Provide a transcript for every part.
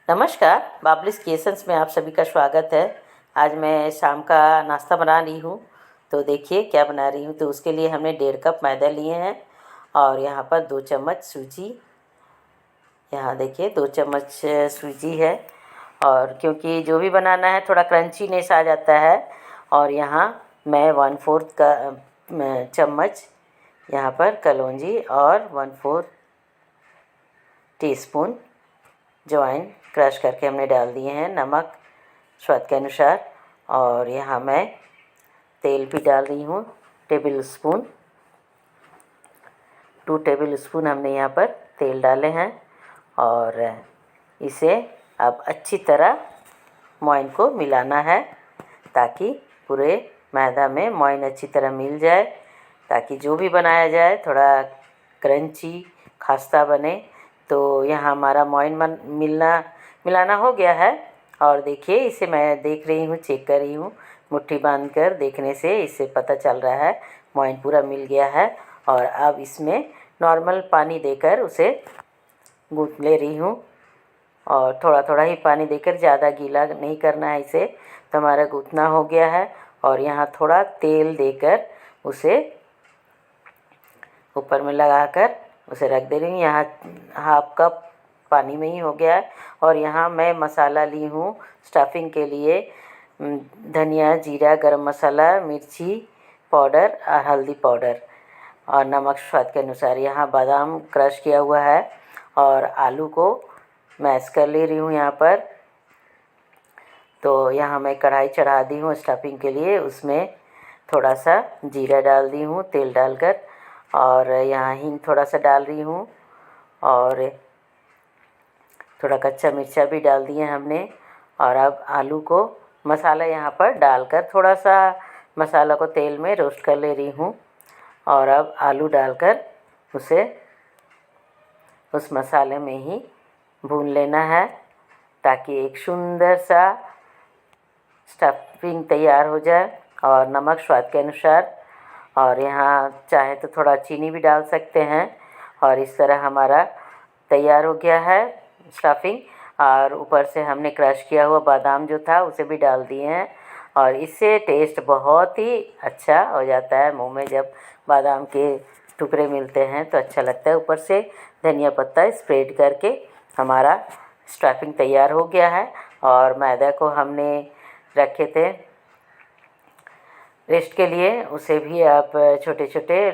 नमस्कार, बाबलीस क्रिएशंस में आप सभी का स्वागत है। आज मैं शाम का नाश्ता बना रही हूँ। तो देखिए क्या बना रही हूँ। तो उसके लिए हमने 1.5 कप मैदा लिए हैं और यहाँ पर 2 चम्मच सूजी। यहाँ देखिए 2 चम्मच सूजी है। और क्योंकि जो भी बनाना है थोड़ा क्रंचीनेस आ जाता है। और यहाँ मैं 1/4 का चम्मच यहाँ पर कलौंजी और 1/4 टीस्पून अजवाइन क्रश करके हमने डाल दिए हैं। नमक स्वाद के अनुसार। और यहाँ मैं तेल भी डाल रही हूँ, 2 टेबल स्पून हमने यहाँ पर तेल डाले हैं। और इसे अब अच्छी तरह मोइन को मिलाना है ताकि पूरे मैदा में मोइन अच्छी तरह मिल जाए, ताकि जो भी बनाया जाए थोड़ा क्रंची खस्ता बने। तो यहाँ हमारा मोइन मिलाना हो गया है। और देखिए इसे मैं देख रही हूँ, चेक कर रही हूँ। मुट्ठी बांध कर देखने से इससे पता चल रहा है मोइन पूरा मिल गया है। और अब इसमें नॉर्मल पानी देकर उसे गूँथ ले रही हूँ। और थोड़ा थोड़ा ही पानी देकर, ज़्यादा गीला नहीं करना है इसे। तो हमारा गूँथना हो गया है। और यहाँ थोड़ा तेल देकर उसे ऊपर में लगाकर उसे रख दे रही हूँ। यहाँ 1/2 कप पानी में ही हो गया है। और यहाँ मैं मसाला ली हूँ स्टफिंग के लिए, धनिया, जीरा, गरम मसाला, मिर्ची पाउडर और हल्दी पाउडर और नमक स्वाद के अनुसार। यहाँ बादाम क्रश किया हुआ है और आलू को मैश कर ले रही हूँ यहाँ पर। तो यहाँ मैं कढ़ाई चढ़ा दी हूँ स्टफिंग के लिए, उसमें थोड़ा सा जीरा डाल दी हूँ तेल डालकर। और यहाँ हींग थोड़ा सा डाल रही हूँ और थोड़ा कच्चा मिर्चा भी डाल दिए हमने। और अब आलू को मसाला यहाँ पर डालकर थोड़ा सा मसाला को तेल में रोस्ट कर ले रही हूँ। और अब आलू डालकर उसे उस मसाले में ही भून लेना है ताकि एक सुंदर सा स्टफिंग तैयार हो जाए। और नमक स्वाद के अनुसार। और यहाँ चाहे तो थोड़ा चीनी भी डाल सकते हैं। और इस तरह हमारा तैयार हो गया है स्टफिंग। और ऊपर से हमने क्रश किया हुआ बादाम जो था उसे भी डाल दिए हैं। और इससे टेस्ट बहुत ही अच्छा हो जाता है। मुंह में जब बादाम के टुकड़े मिलते हैं तो अच्छा लगता है। ऊपर से धनिया पत्ता स्प्रेड करके हमारा स्टफिंग तैयार हो गया है। और मैदा को हमने रखे थे रेस्ट के लिए, उसे भी आप छोटे छोटे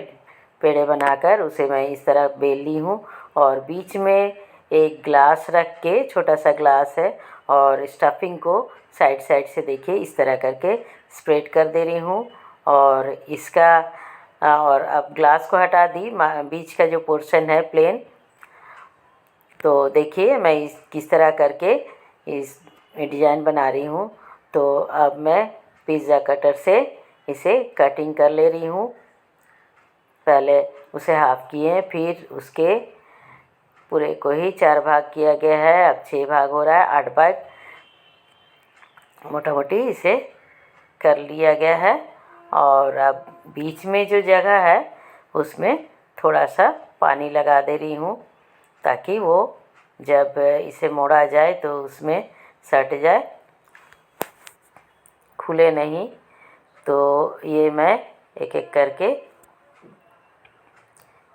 पेड़े बनाकर उसे मैं इस तरह बेल ली हूँ। और बीच में एक ग्लास रख के, छोटा सा ग्लास है, और स्टफिंग को साइड साइड से देखिए इस तरह करके स्प्रेड कर दे रही हूँ। और इसका और अब ग्लास को हटा दी, बीच का जो पोर्शन है प्लेन। तो देखिए मैं किस तरह करके इस डिज़ाइन बना रही हूँ। तो अब मैं पिज़्ज़ा कटर से इसे कटिंग कर ले रही हूँ। पहले उसे हाफ किए, फिर उसके पूरे को ही 4 भाग किया गया है। अब 6 भाग हो रहा है, 8 भाग मोटा मोटी इसे कर लिया गया है। और अब बीच में जो जगह है उसमें थोड़ा सा पानी लगा दे रही हूँ ताकि वो जब इसे मोड़ा जाए तो उसमें सट जाए, खुले नहीं। तो ये मैं एक एक करके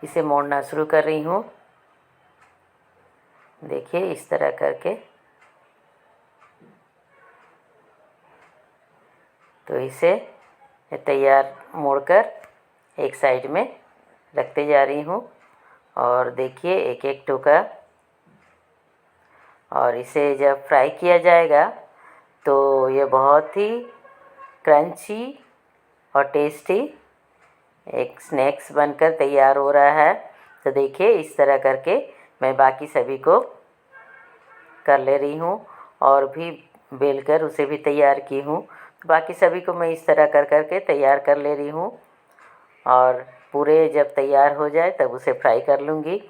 इसे मोड़ना शुरू कर रही हूँ। देखिए इस तरह करके। तो इसे तैयार मोड़कर एक साइड में रखते जा रही हूँ। और देखिए एक एक टुकड़ा। और इसे जब फ्राई किया जाएगा तो ये बहुत ही क्रंची और टेस्टी एक स्नैक्स बनकर तैयार हो रहा है। तो देखिए इस तरह करके मैं बाकी सभी को कर ले रही हूँ और भी बेलकर उसे भी तैयार की हूँ। तो बाकी सभी को मैं इस तरह कर करके तैयार कर ले रही हूँ। और पूरे जब तैयार हो जाए तब उसे फ्राई कर लूँगी।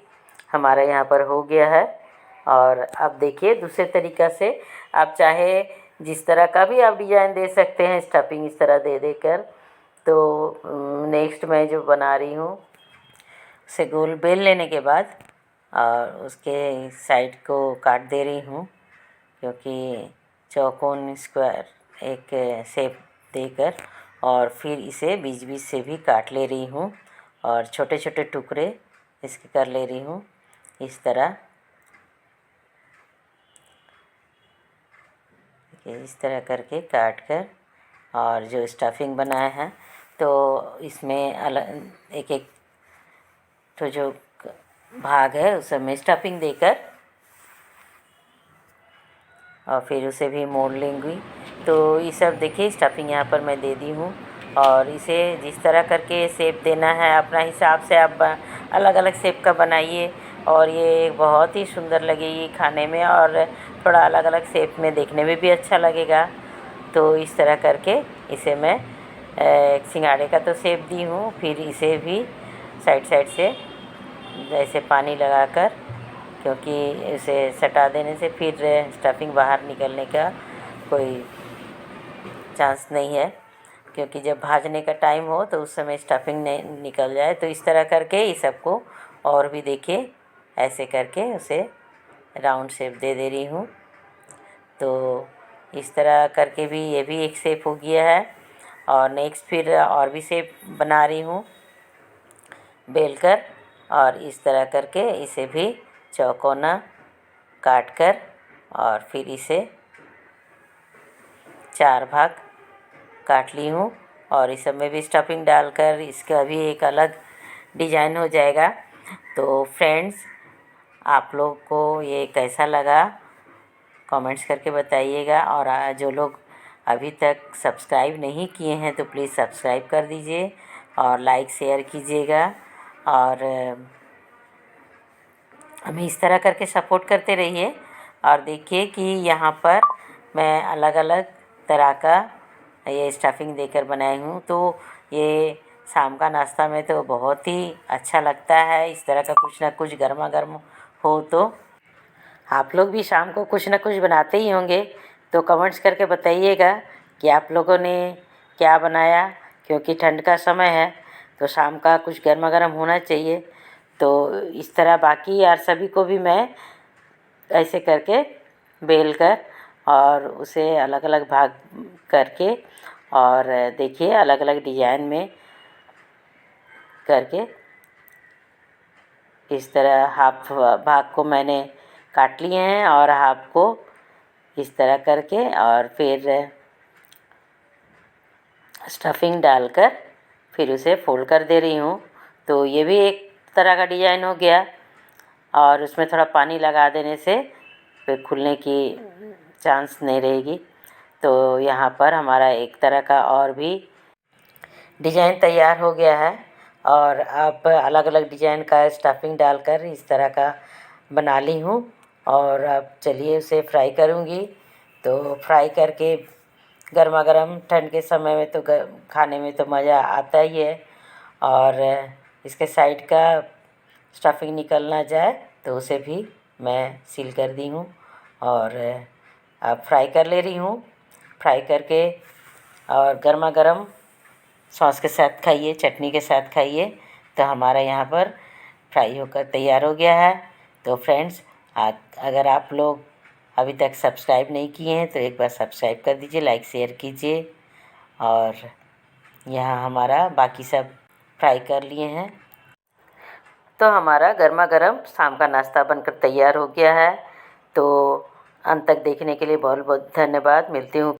हमारा यहाँ पर हो गया है। और अब देखिए दूसरे तरीक़ा से आप चाहे जिस तरह का भी आप डिज़ाइन दे सकते हैं, स्टफिंग इस तरह दे देकर। तो नेक्स्ट मैं जो बना रही हूँ उसे गोल बेल लेने के बाद और उसके साइड को काट दे रही हूँ क्योंकि चौकोन स्क्वायर एक शेप देकर और फिर इसे बीच बीच से भी काट ले रही हूँ और छोटे छोटे टुकड़े इसके कर ले रही हूँ इस तरह। इस तरह करके काट कर और जो स्टफिंग बनाया है तो इसमें अलग एक एक तो जो भाग है उस में स्टफिंग देकर और फिर उसे भी मोड़ लेंगी। तो ये सब देखिए स्टफिंग यहाँ पर मैं दे दी हूँ और इसे जिस तरह करके शेप देना है अपना हिसाब से आप अलग अलग शेप का बनाइए और ये बहुत ही सुंदर लगेगी खाने में और थोड़ा अलग अलग शेप में देखने में भी अच्छा लगेगा। तो इस तरह करके इसे मैं सिंघाड़े का तो शेप दी हूँ, फिर इसे भी साइड साइड से जैसे पानी लगाकर, क्योंकि इसे सटा देने से फिर स्टफिंग बाहर निकलने का कोई चांस नहीं है, क्योंकि जब भाजने का टाइम हो तो उस समय स्टफिंग नहीं निकल जाए। तो इस तरह करके इस सबको और भी देखिए ऐसे करके उसे राउंड शेप दे दे रही हूँ। तो इस तरह करके भी ये भी एक शेप हो गया है और नेक्स्ट फिर और भी शेप बना रही हूँ बेलकर और इस तरह करके इसे भी चौकोना काट कर और फिर इसे 4 भाग काट ली हूँ और इस सब में भी स्टफिंग डालकर इसका भी एक अलग डिजाइन हो जाएगा। तो फ्रेंड्स आप लोग को ये कैसा लगा कमेंट्स करके बताइएगा और जो लोग अभी तक सब्सक्राइब नहीं किए हैं तो प्लीज़ सब्सक्राइब कर दीजिए और लाइक शेयर कीजिएगा और हमें इस तरह करके सपोर्ट करते रहिए। और देखिए कि यहाँ पर मैं अलग अलग तरह का ये स्टफिंग देकर बनाई हूँ, तो ये शाम का नाश्ता में तो बहुत ही अच्छा लगता है। इस तरह का कुछ ना कुछ गर्मा गर्म हो तो आप लोग भी शाम को कुछ ना कुछ बनाते ही होंगे, तो कमेंट्स करके बताइएगा कि आप लोगों ने क्या बनाया, क्योंकि ठंड का समय है तो शाम का कुछ गर्मा गर्म होना चाहिए। तो इस तरह बाकी यार सभी को भी मैं ऐसे करके बेल कर और उसे अलग अलग भाग करके और देखिए अलग अलग डिजाइन में करके इस तरह हाफ भाग को मैंने काट लिए हैं और हाफ को इस तरह करके और फिर स्टफिंग डालकर फिर उसे फोल्ड कर दे रही हूँ। तो ये भी एक तरह का डिजाइन हो गया और उसमें थोड़ा पानी लगा देने से फिर खुलने की चांस नहीं रहेगी। तो यहाँ पर हमारा एक तरह का और भी डिजाइन तैयार हो गया है और अब अलग अलग डिजाइन का स्टफिंग डालकर इस तरह का बना ली हूँ और अब चलिए उसे फ्राई करूँगी। तो फ्राई करके गर्मा गर्म ठंड के समय में तो खाने में तो मज़ा आता ही है और इसके साइड का स्टफिंग निकल ना जाए तो उसे भी मैं सील कर दी हूँ और अब फ्राई कर ले रही हूँ। फ्राई करके और गर्मा गर्म सॉस के साथ खाइए, चटनी के साथ खाइए। तो हमारा यहाँ पर फ्राई होकर तैयार हो गया है। तो फ्रेंड्स अगर आप लोग अभी तक सब्सक्राइब नहीं किए हैं तो एक बार सब्सक्राइब कर दीजिए, लाइक शेयर कीजिए। और यहाँ हमारा बाकी सब फ्राई कर लिए हैं। तो हमारा गर्मा गर्म शाम का नाश्ता बनकर तैयार हो गया है। तो अंत तक देखने के लिए बहुत बहुत धन्यवाद। मिलती हूँ